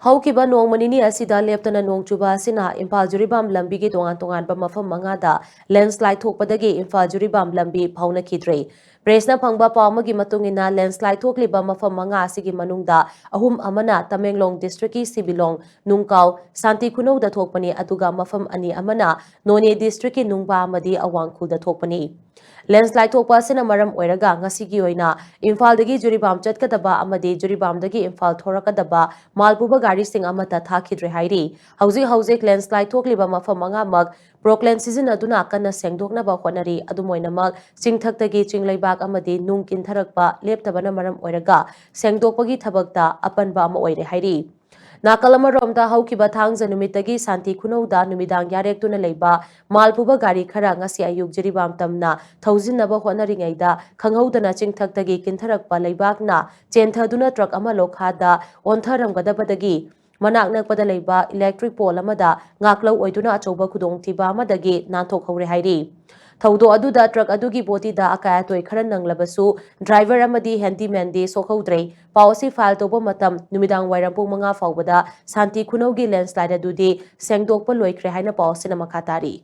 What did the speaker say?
Haukiba nong manini asida leptana nong chuba asina Imphal Jiribam Lambi ki tongan mafam mangada landslide thokpadagi Imphal Jiribam Lambi Phaonakhidre Presna phangba pawmagi matungina landslide thokliba mafam manga asigi manungda ahum amana Tamenglong district ki Sibilong Nungkaw Santi Khunau da thokpani aduga mafam ani amana None district ki Nungba amadi Awangkhul da thokpani landslide thokpa asina maram oiraga ngasigi oina Imphal dagi Jiribam chatkadaba amadi Jiribam dagi Imphal thorakadaba malpuba gari sing amata Phaonakhidre hairi hauzik landslide thokliba mafam manga mak Proclaim season aduna kana sengdoknaba honari adumoinamak chingthaktagi chingleibak amadi nung kintharakpa leptabana maram oiraga sengdokpagi thabakta apanba ama oire hairi Nakalama romda haukiba thangja numitagi Santi Khunauda numidang yarektuna leiba malpuba gari khara ngasi ayuk Jiribam tamna thaujinnaba honaringaida khanghaudana chingthaktagi kintharakpa leibakna chenthaduna truck ama lokhada ontharamgadabadagi Manak nakpada leiba electric pole amada ngaklaw oiduna achoba khudong thiba amadagi nanthok hore hairi Thaudo aduda truck adugi body da akaya toy khara nanglabasu driver amadi handyman de sokhaudre policy file toba matam numidang wairam pung manga fawbada Santi Khunau gi landslide adudi sengdokpa loikre haina policy na makhatari